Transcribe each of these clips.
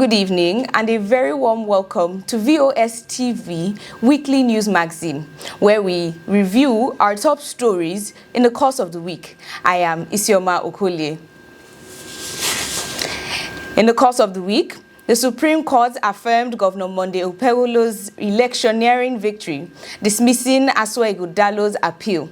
good evening and a very warm welcome to VOS TV Weekly News Magazine, where we review our top stories in the course of the week. I am Isioma Okolie. In the course of the week, the Supreme Court affirmed Governor Monday Okpebholo's electioneering victory, dismissing Ighodalo's appeal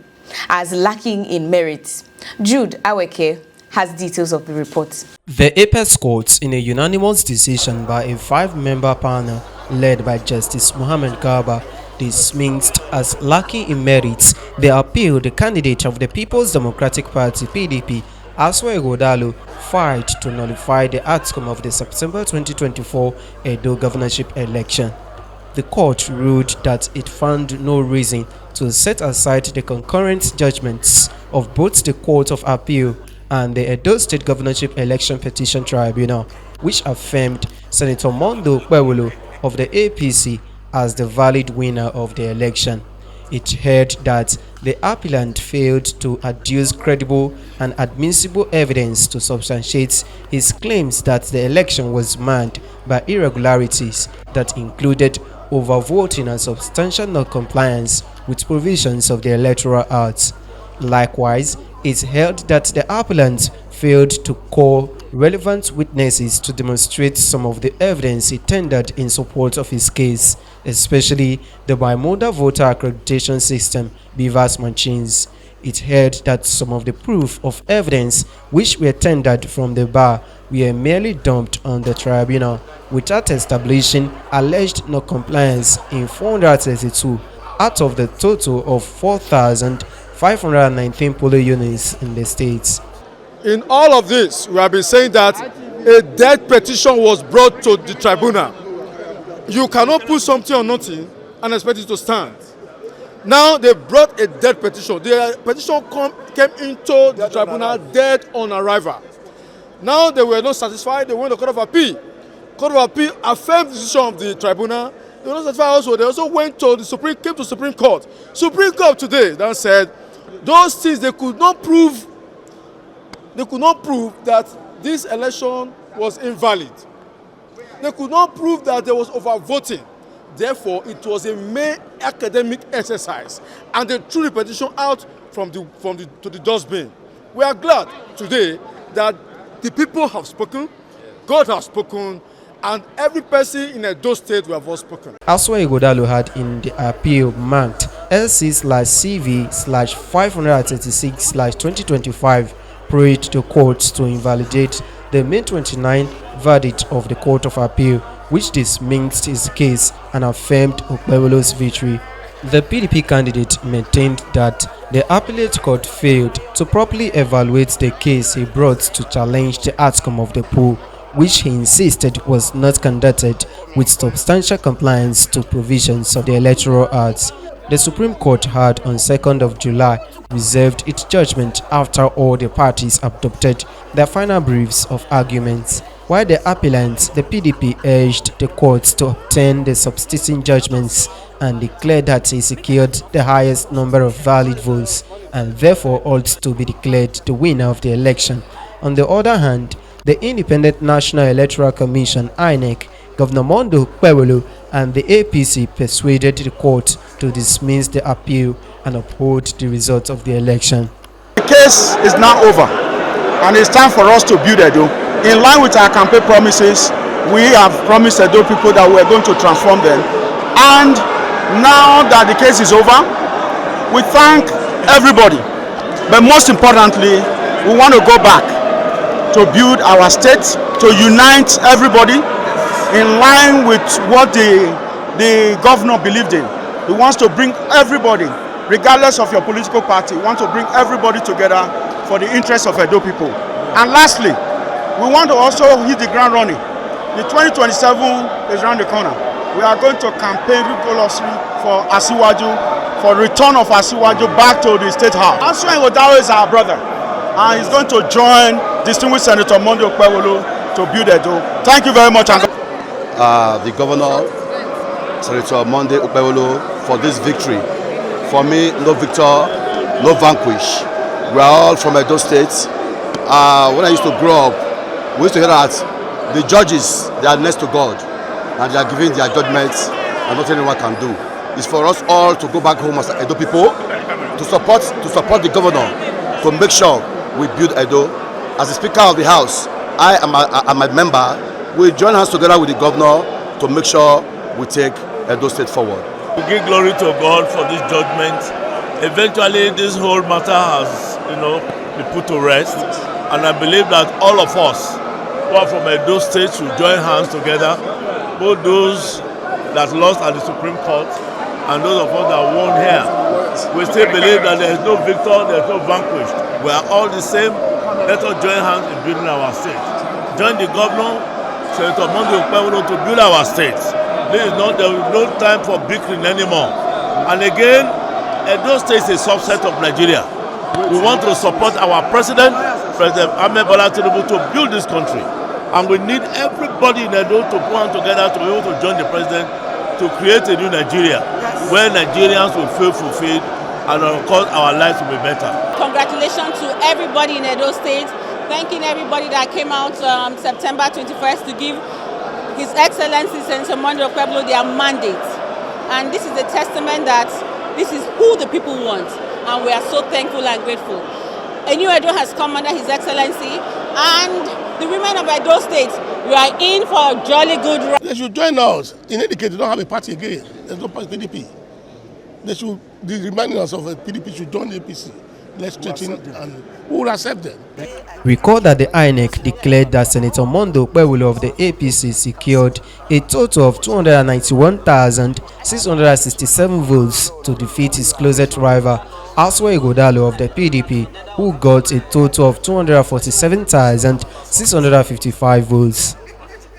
as lacking in merit. Jude Aweke has details of the report. The Apex Court, in a unanimous decision by a 5-member panel led by Justice Muhammad Garba, dismissed as lacking in merit the appeal the candidate of the People's Democratic Party (PDP), Ighodalo, filed to nullify the outcome of the September 2024 Edo governorship election. The court ruled that it found no reason to set aside the concurrent judgments of both the Court of Appeal and the Edo State Governorship Election Petition Tribunal, which affirmed Senator Monday Okpebholo of the APC as the valid winner of the election. It held that the appellant failed to adduce credible and admissible evidence to substantiate his claims that the election was marred by irregularities that included overvoting and substantial non-compliance with provisions of the Electoral Act. Likewise, it held that the appellant failed to call relevant witnesses to demonstrate some of the evidence he tendered in support of his case, especially the bimodal voter accreditation system (VOS) machines. It held that some of the proof of evidence which were tendered from the bar were merely dumped on the tribunal without establishing alleged non-compliance in 432 out of the total of 4,519 polling units in the state. In all of this, we have been saying that a death petition was brought to the tribunal. You cannot put something on nothing and expect it to stand. Now they brought a death petition. The petition came into the tribunal dead on arrival. Now they were not satisfied. They went to the Court of Appeal. Court of Appeal affirmed the decision of the tribunal. They were not satisfied also. They also went to the came to Supreme Court. Supreme Court today then said those things they could not prove. They could not prove that this election was invalid. They could not prove that there was overvoting. Therefore, it was a mere academic exercise, and they threw the petition out to the dustbin. We are glad today that the people have spoken, God has spoken, and every person in Edo State will have all spoken. Ighodalo had in the appeal marked LC/CV/536/2025 prayed to courts to invalidate the May 29 verdict of the Court of Appeal, which dismissed his case and affirmed Okpebholo's victory. The PDP candidate maintained that the appellate court failed to properly evaluate the case he brought to challenge the outcome of the poll, which he insisted was not conducted with substantial compliance to provisions of the Electoral Act. The Supreme Court had on 2nd of July reserved its judgment after all the parties adopted their final briefs of arguments. While the appellant, the PDP, urged the court to obtain the substituting judgments and declared that he secured the highest number of valid votes and therefore ought to be declared the winner of the election. On the other hand, the Independent National Electoral Commission (INEC), Governor Monday Okpebholo, and the APC persuaded the court to dismiss the appeal and uphold the results of the election. The case is now over, and it's time for us to build Edo. In line with our campaign promises, we have promised Edo people that we are going to transform them. And now that the case is over, we thank everybody. But most importantly, we want to go back to build our state, to unite everybody in line with what the governor believed in. He wants to bring everybody, regardless of your political party, wants to bring everybody together for the interests of Edo people. And lastly, we want to also hit the ground running. The 2027 is around the corner. We are going to campaign rigorously for Asiwaju, for return of Asiwaju back to the State House. Ighodalo is our brother, and he's going to join distinguished Senator Monday Okpebholo to build Edo. Thank you very much. The governor, Senator Monday Okpebholo, for this victory. For me, no victor, no vanquish. We are all from Edo State. When I used to grow up, we used to hear that The judges, they are next to God, and they are giving their judgments, and nothing anyone can do. It's for us all to go back home as Edo people, to support the governor, to make sure we build Edo. As the Speaker of the House, I am a member. We join hands together with the governor to make sure we take Edo State forward. We give glory to God for this judgment. Eventually, this whole matter has, been put to rest, and I believe that all of us who are from Edo State should join hands together, both those that lost at the Supreme Court and those of us that won here. We still believe that there is no victor, there is no vanquished. We are all the same. Let us join hands in building our state. Join the governor, Senator Monday Okpebholo, to build our state. There is no time for bickering anymore. And again, Edo State is a subset of Nigeria. We want to support our president, President Ahmed Bola Tinubu, to build this country. And we need everybody in Edo to go on together to be able to join the president to create a new Nigeria, where Nigerians will feel fulfilled and of course our lives will be better. Congratulations to everybody in Edo State. Thanking everybody that came out September 21st to give His Excellency Senator Monday Okpebholo their mandate. And this is a testament that this is who the people want. And we are so thankful and grateful. A new Edo has come under His Excellency, and the women of Edo State, we are in for a jolly good run. They should join us. In any case, they don't have a party again. There's no party PDP. They should be reminding us of a PDP should join the APC. Let's straighten and we will accept them. Recall that the INEC declared that Senator Monday Okpebholo of the APC secured a total of 291,667 votes to defeat his closest rival, Ighodalo of the PDP, who got a total of 247,655 votes.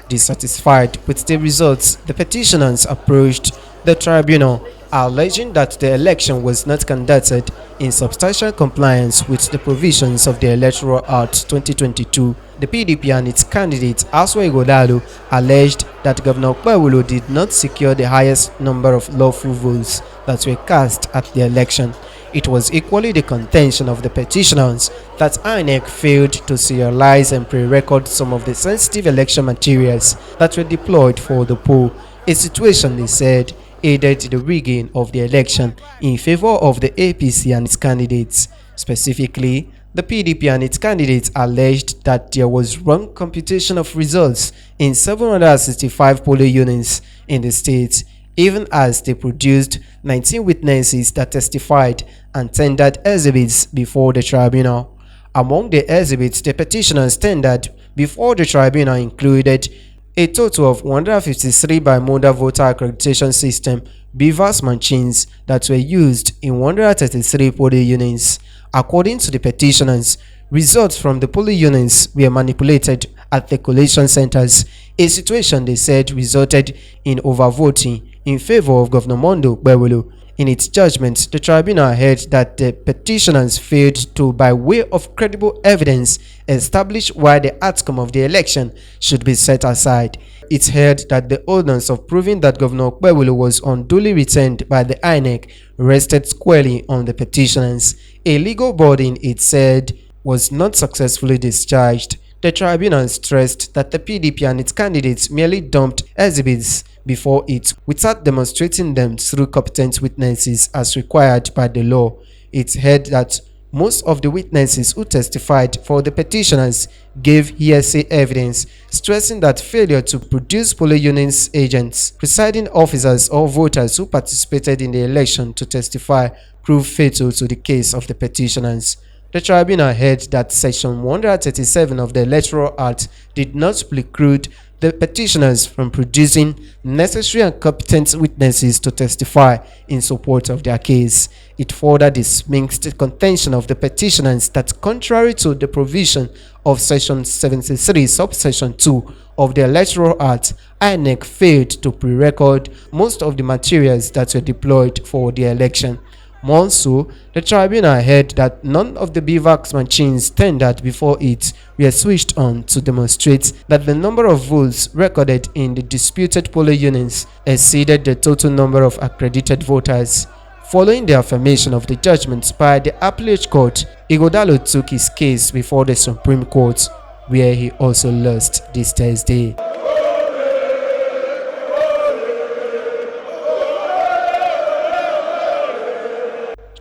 Dissatisfied with the results, the petitioners approached the tribunal, alleging that the election was not conducted in substantial compliance with the provisions of the Electoral Act 2022. The PDP and its candidate, Ighodalo, alleged that Governor Okpebholo did not secure the highest number of lawful votes that were cast at the election. It was equally the contention of the petitioners that INEC failed to serialize and pre-record some of the sensitive election materials that were deployed for the poll, a situation they said aided the rigging of the election in favor of the APC and its candidates. Specifically, the PDP and its candidates alleged that there was wrong computation of results in 765 polling units in the state, even as they produced 19 witnesses that testified and tendered exhibits before the tribunal. Among the exhibits the petitioners tendered before the tribunal included a total of 153 bimodal voter accreditation system VOS machines that were used in 133 polling units. According to the petitioners, results from the polling units were manipulated at the collation centers, a situation they said resulted in overvoting in favor of Governor Monday Okpebholo. In its judgment, the tribunal held that the petitioners failed to, by way of credible evidence, establish why the outcome of the election should be set aside. It held that the onus of proving that Governor Okpebholo was unduly retained by the INEC rested squarely on the petitioners, a legal burden it said was not successfully discharged. The tribunal stressed that the PDP and its candidates merely dumped exhibits before it without demonstrating them through competent witnesses as required by the law. It held that most of the witnesses who testified for the petitioners gave hearsay evidence, stressing that failure to produce polling units agents, presiding officers or voters who participated in the election to testify proved fatal to the case of the petitioners. The tribunal held that Section 137 of the Electoral Act did not preclude the petitioners from producing necessary and competent witnesses to testify in support of their case. It further dismissed the contention of the petitioners that, contrary to the provision of Section 73, subsection 2 of the Electoral Act, INEC failed to pre-record most of the materials that were deployed for the election. More so, the tribunal held that none of the VOS machines tendered before it were switched on to demonstrate that the number of votes recorded in the disputed polling units exceeded the total number of accredited voters. Following the affirmation of the judgment by the appellate court, Ighodalo took his case before the Supreme Court. where he also lost this Thursday.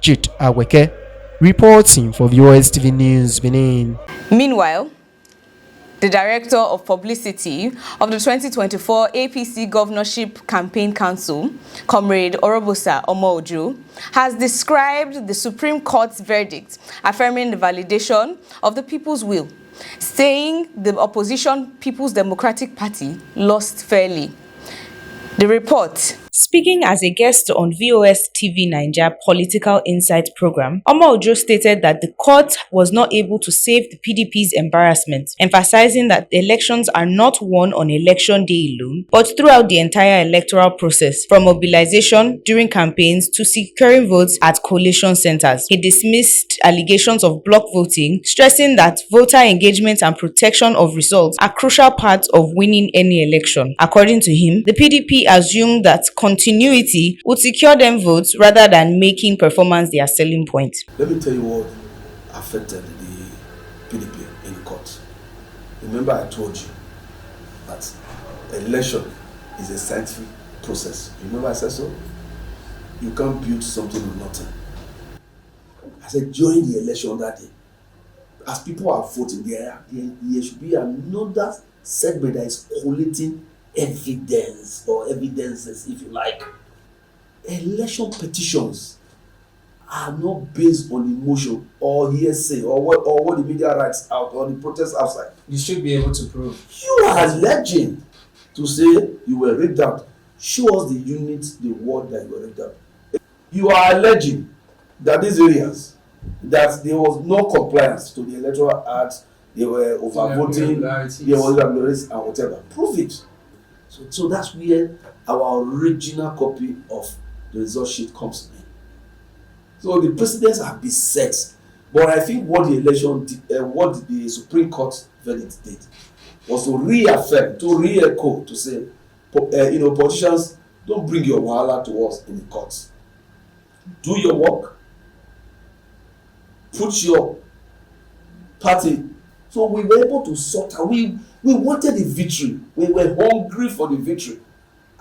Chit Aweke, reporting for VOS TV News Benin. Meanwhile, the Director of Publicity of the 2024 APC Governorship Campaign Council, Comrade Orobosa Omojo, has described the Supreme Court's verdict affirming the validation of the people's will, saying the opposition People's Democratic Party lost fairly. The report. Speaking as a guest on VOS TV Nigeria Political Insight program, Omojo stated that the court was not able to save the PDP's embarrassment, emphasizing that elections are not won on election day alone, but throughout the entire electoral process, from mobilization during campaigns to securing votes at collation centers. He dismissed allegations of block voting, stressing that voter engagement and protection of results are crucial parts of winning any election. According to him, the PDP assumed that continuity would secure them votes rather than making performance their selling point. Let me tell you what affected the PDP in the court. Remember I told you that election is a scientific process. Remember I said so? You can't build something on nothing. I said during the election that day, as people are voting, there should be another segment that is collating evidence or evidences, if you like. Election petitions are not based on emotion or hearsay or what the media writes out or the protest outside. You should be able to prove. You are alleging to say you were rigged out. Show us the unit, the word that you were rigged out. You are alleging that these areas, that there was no compliance to the Electoral Act, they were overvoting, there was irregularities and whatever. Prove it. So that's where our original copy of the result sheet comes in. So the precedents have been set, but I think what what the Supreme Court verdict did was to reaffirm, to re-echo, to say, politicians, don't bring your wahala to us in the courts. Do your work. Put your party. So we were able to sort out. We wanted the victory. We were hungry for the victory.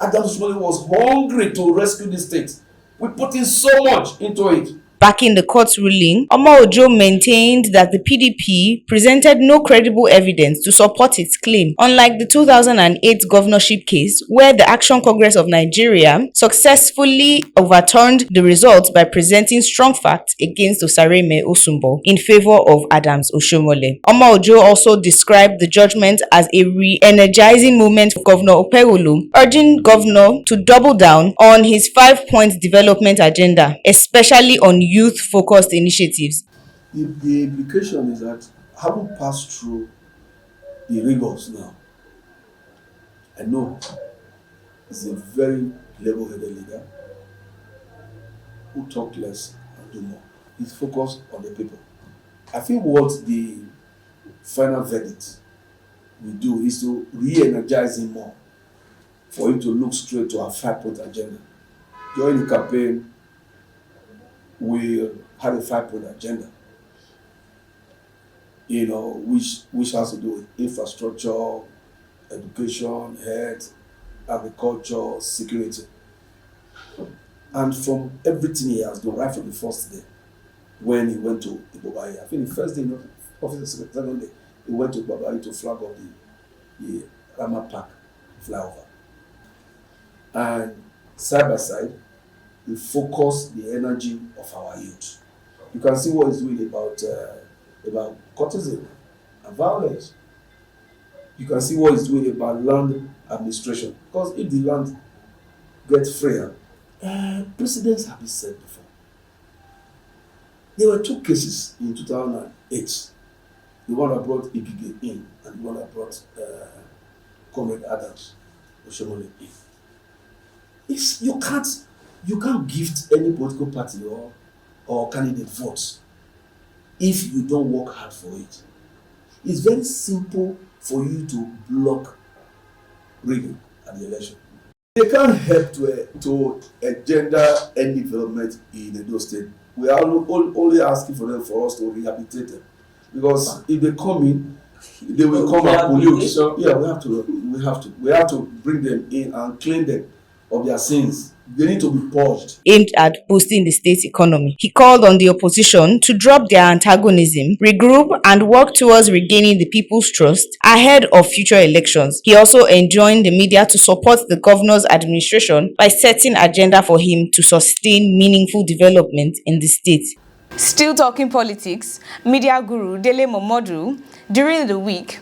Adams Smalley was hungry to rescue the state. We put in so much into it. Backing the court's ruling, Omojo maintained that the PDP presented no credible evidence to support its claim, unlike the 2008 governorship case, where the Action Congress of Nigeria successfully overturned the results by presenting strong facts against Osareme Osumbo in favor of Adams Oshomole. Omojo also described the judgment as a re-energizing moment for Governor Okpebholo, urging Governor to double down on his 5-point development agenda, especially on youth-focused initiatives. The implication is that having passed through the rigors now, I know he's a very level-headed leader who talk less and do more. He's focused on the people. I think what the final verdict will do is to re-energize him more, for him to look straight to our 5-point agenda. During the campaign, we had a 5-point agenda, which has to do with infrastructure, education, health, agriculture, security. And from everything he has done right from the first day, when he went to Ighodalo, I think the first day, the second day, he went to Ighodalo to flag up the Rama Park flyover. And side by side, we focus the energy of our youth. You can see what he's doing about courtesan and violence. You can see what he's doing about land administration. Because if the land gets freer, precedents have been set before. There were 2 cases in 2008. The one that brought Igige in and the one that brought Comrade Adams Oshomole in. You can't gift any political party or candidate votes if you don't work hard for it. It's very simple for you to block rigging at the election. They can't help to engender any development in Edo State. We are only asking for us to rehabilitate them. Because if they come in they will come and pollute. Yeah, we have to bring them in and clean them of their sins. They need to be purged. Aimed at boosting the state's economy. He called on the opposition to drop their antagonism, regroup, and work towards regaining the people's trust ahead of future elections. He also enjoined the media to support the governor's administration by setting agenda for him to sustain meaningful development in the state. Still talking politics, media guru Dele Momodu, during the week,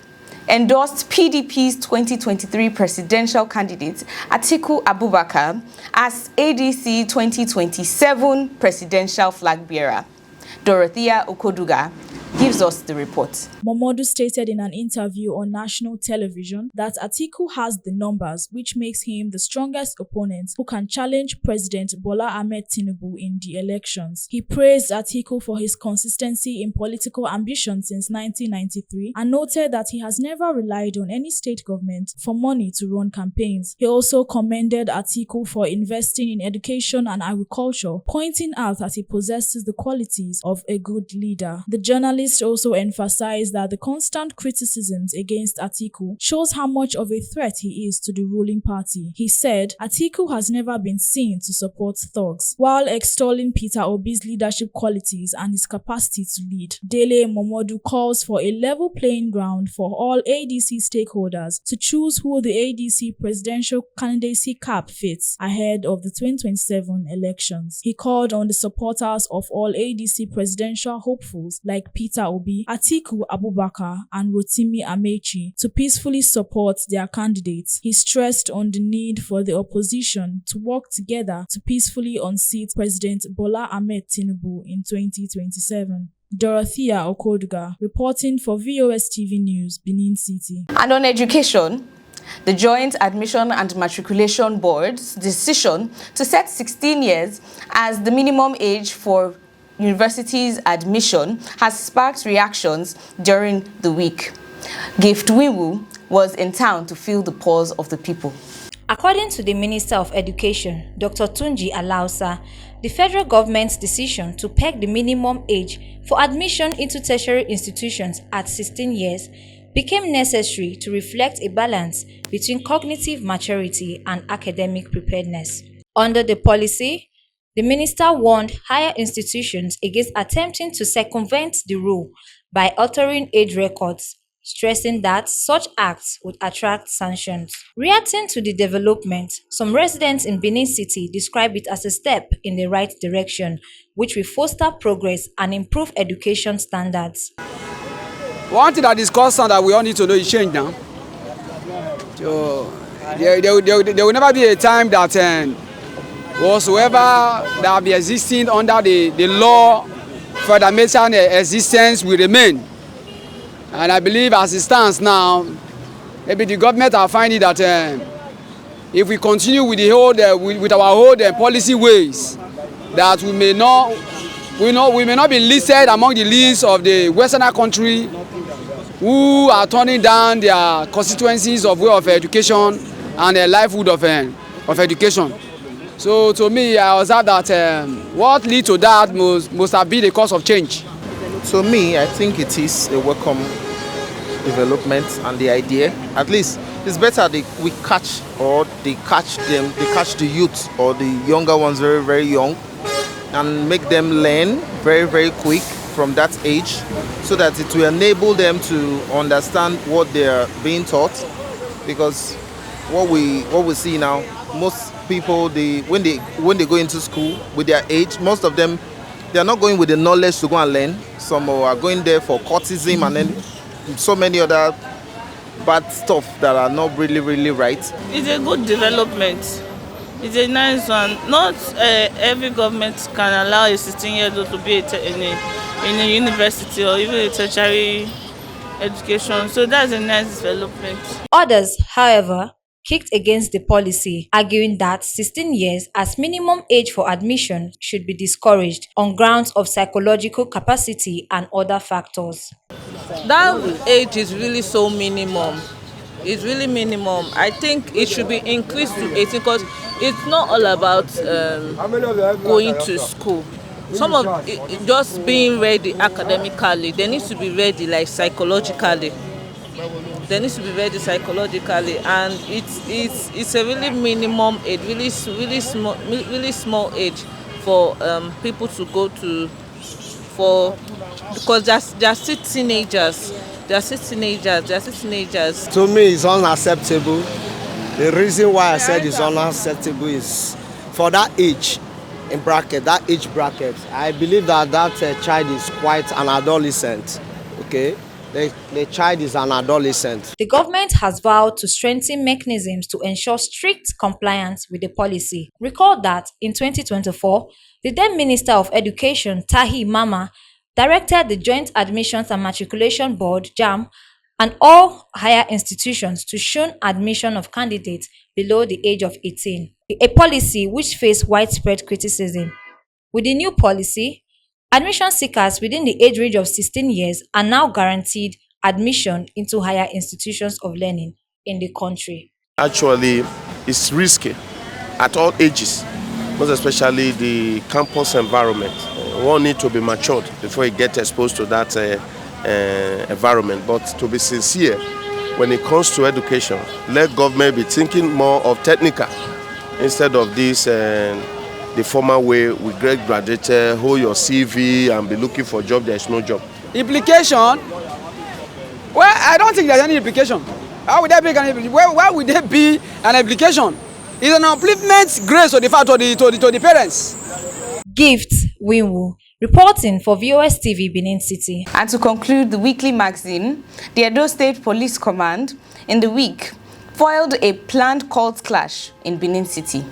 endorsed PDP's 2023 presidential candidate Atiku Abubakar as ADC 2027 presidential flag bearer. Dorothea Okoduga gives us the report. Momodu stated in an interview on national television that Atiku has the numbers, which makes him the strongest opponent who can challenge President Bola Ahmed Tinubu in the elections. He praised Atiku for his consistency in political ambition since 1993 and noted that he has never relied on any state government for money to run campaigns. He also commended Atiku for investing in education and agriculture, pointing out that he possesses the qualities of a good leader. The journalist also emphasized that the constant criticisms against Atiku shows how much of a threat he is to the ruling party. He said Atiku has never been seen to support thugs, while extolling Peter Obi's leadership qualities and his capacity to lead. Dele Momodu calls for a level playing ground for all ADC stakeholders to choose who the ADC presidential candidacy cap fits ahead of the 2027 elections. He called on the supporters of all ADC presidential hopefuls like Peter Obi, Atiku Abubakar, and Rotimi Amechi to peacefully support their candidates. He stressed on the need for the opposition to work together to peacefully unseat President Bola Ahmed Tinubu in 2027. Dorothea Okoduga, reporting for VOS TV News, Benin City. And on education, the Joint Admission and Matriculation Board's decision to set 16 years as the minimum age for universities admission has sparked reactions during the week. Gift Winwu was in town to feel the pulse of the people. According to the Minister of Education, Dr. Tunji Alausa, the federal government's decision to peg the minimum age for admission into tertiary institutions at 16 years became necessary to reflect a balance between cognitive maturity and academic preparedness. Under the policy, the minister warned higher institutions against attempting to circumvent the rule by altering age records, stressing that such acts would attract sanctions. Reacting to the development, some residents in Benin City describe it as a step in the right direction, which will foster progress and improve education standards. One thing that is constant that we all need to know is change now. So, there will never be a time that whatsoever that be existing under the law for the nation existence will remain. And I believe as it stands now, maybe the government are finding that if we continue with with our old policy ways, that we may not be listed among the list of the Western country who are turning down their constituencies of way of education and their livelihood of education. So to me, I observe that what leads to that must have been the cause of change. To me, I think it is a welcome development, and the idea, at least, it's better they catch the youth or the younger ones very, very young, and make them learn very, very quick from that age, so that it will enable them to understand what they are being taught. Because what we see now, most people, when they go into school with their age, most of them, they are not going with the knowledge to go and learn. Some are going there for courtism and then so many other bad stuff that are not really, really right. It's a good development. It's a nice one. Not every government can allow a 16-year-old to be in a university or even a tertiary education. So that's a nice development. Others, however, kicked against the policy, arguing that 16 years as minimum age for admission should be discouraged on grounds of psychological capacity and other factors. That age is really so minimum. It's really minimum. I think it should be increased to 18 because it's not all about going to school. Some of it, just being ready academically, they need to be ready like psychologically. There needs to be ready psychologically, and it's a really minimum age, really small age for people to go to, because they're still teenagers. To me, it's unacceptable. The reason why I said it's unacceptable is for that age bracket, I believe that child is quite an adolescent. Okay, the child is an adolescent. The government has vowed to strengthen mechanisms to ensure strict compliance with the policy. Recall that in 2024, the then Minister of Education, Tahi Mama, directed the Joint Admissions and Matriculation Board, JAM, and all higher institutions to shun admission of candidates below the age of 18, a policy which faced widespread criticism. With the new policy, admission seekers within the age range of 16 years are now guaranteed admission into higher institutions of learning in the country. Actually, it's risky at all ages, most especially the campus environment. One need to be matured before you get exposed to that environment. But to be sincere, when it comes to education, let government be thinking more of technical instead of this the former way we graduated, hold your CV and be looking for a job. There is no job. Implication? Well, I don't think there's any implication. How would there be an implication? Why would there be an implication? It's an upliftment grace to the parents. Gift Winwu, reporting for VOS TV Benin City. And to conclude the weekly magazine, the Edo State Police Command in the week foiled a planned cult clash in Benin City.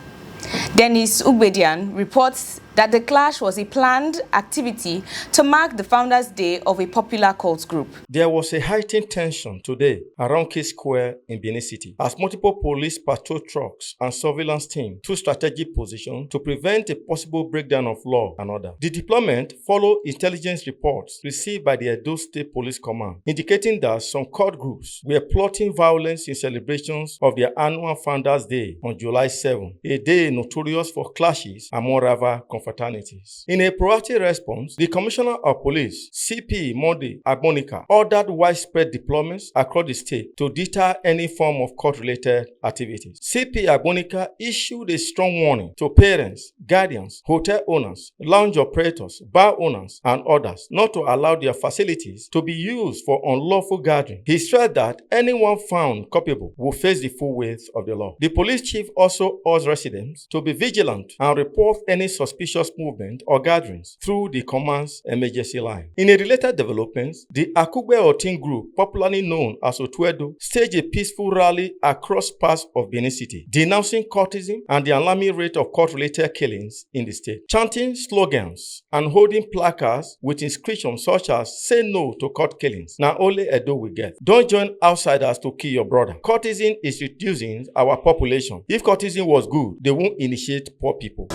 Dennis Ugbedian reports that the clash was a planned activity to mark the Founders' Day of a popular cult group. There was a heightened tension today around K Square in Benin City as multiple police patrol trucks and surveillance teams took strategic position to prevent a possible breakdown of law and order. The deployment followed intelligence reports received by the Edo State Police Command, indicating that some cult groups were plotting violence in celebrations of their annual Founders' Day on July 7, a day notorious for clashes among rival fraternities. In a proactive response, the Commissioner of Police, CP Monday Agbonika, ordered widespread deployments across the state to deter any form of court-related activities. CP Agbonika issued a strong warning to parents, guardians, hotel owners, lounge operators, bar owners, and others not to allow their facilities to be used for unlawful gathering. He stressed that anyone found culpable will face the full weight of the law. The police chief also urged residents to be vigilant and report any suspicious movement or gatherings through the command's emergency line. In a related development, the Akugbe Otin group, popularly known as Otuedo, staged a peaceful rally across parts of Benin City, denouncing cultism and the alarming rate of court-related killings in the state. Chanting slogans and holding placards with inscriptions such as "Say no to court killings, now only Edo will get. Don't join outsiders to kill your brother. Cultism is reducing our population. If cultism was good, they won't initiate poor people."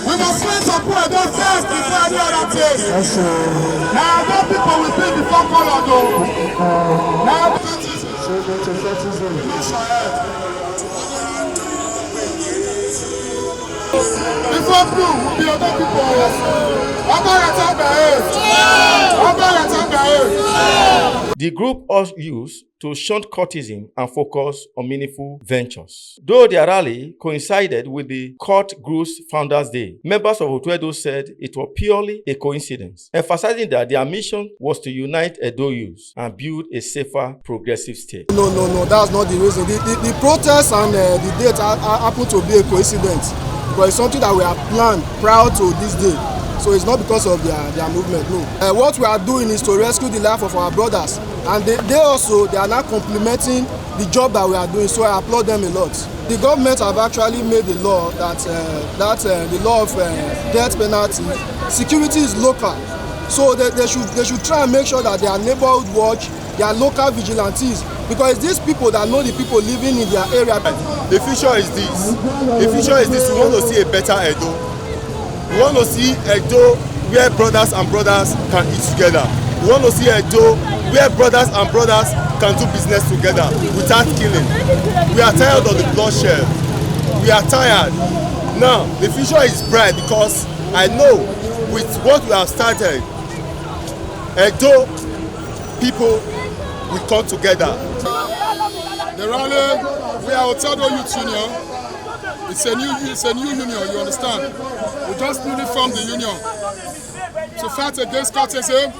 We must find support those first before any other place. Now, no people will be before color though. Now, before blue will be other people. The group also used to shun cultism and focus on meaningful ventures. Though their rally coincided with the cult group's Founders' Day, members of Otuedo said it was purely a coincidence, emphasizing that their mission was to unite Edo youth and build a safer, progressive state. No, that's not the reason. The protest and the date happen to be a coincidence, but it's something that we have planned prior to this day. So it's not because of their movement, no. What we are doing is to rescue the life of our brothers, and they are now complementing the job that we are doing, so I applaud them a lot. The government have actually made the law that the law of death penalty, security is local. So they should try and make sure that their neighborhood watch, their local vigilantes, because these people that know the people living in their area. The future is this. The future is this. We want to see a better Edo. We want to see Edo where brothers and brothers can eat together. We want to see Edo where brothers and brothers can do business together without killing. We are tired of the bloodshed. We are tired. Now, the future is bright because I know with what we have started, Edo people we come together. The rally, we are Okpebholo Youth Union. It's a new union, you understand? We just newly formed the union to fight against courtesy,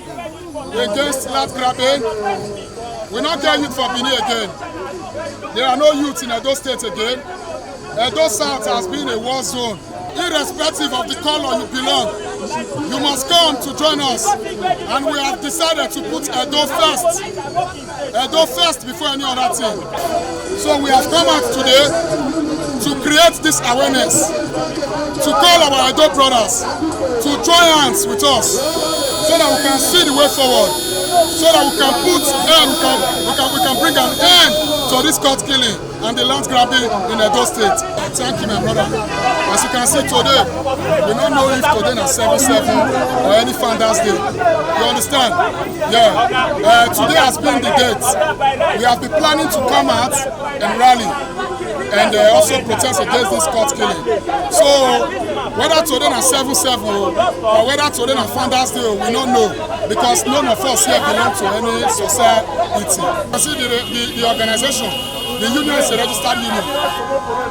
against land grabbing. We not get youth for Benin again. There are no youths in Edo State again. Edo South has been a war zone. Irrespective of the color you belong, you must come to join us. And we have decided to put Edo first. Edo first before any other thing. So we have come out today to create this awareness, to call our Edo brothers to join hands with us so that we can see the way forward, so that we can put we can bring an end to this court killing and the land grabbing in Edo State. Thank you, my brother. As you can see today, we don't know if today is 7/7 or any Founders Day. You understand? Yeah. Today has been the date. We have been planning to come out and rally and also protest against this court killing. So whether today is 7/7 or whether today is Founders Day, we don't know, because none of us here belong to any society. You see the organization. The union is a registered union.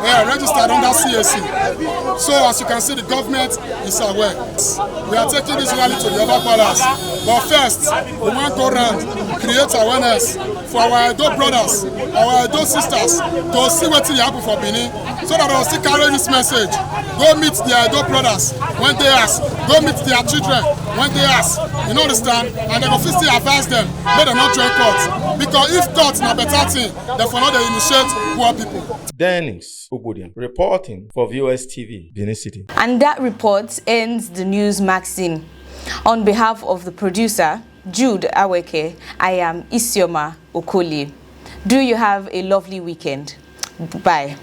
We are registered under CAC. So as you can see, the government is aware. We are taking this rally to the other palace. But first, we want to go around, create awareness for our Edo brothers, our Edo sisters, to see what will happen for Benin, so that they will still carry this message. Go meet their Edo brothers when they ask. Go meet their children when they ask. You know, understand? And they will still advise them, make them not join court. Because if court is not better thing, therefore not they initiate poor people. Dennis Obodian reporting for VOS TV, Benin City. And that report ends the news magazine. On behalf of the producer, Jude Aweke, I am Isioma Okoli. Do you have a lovely weekend? Bye.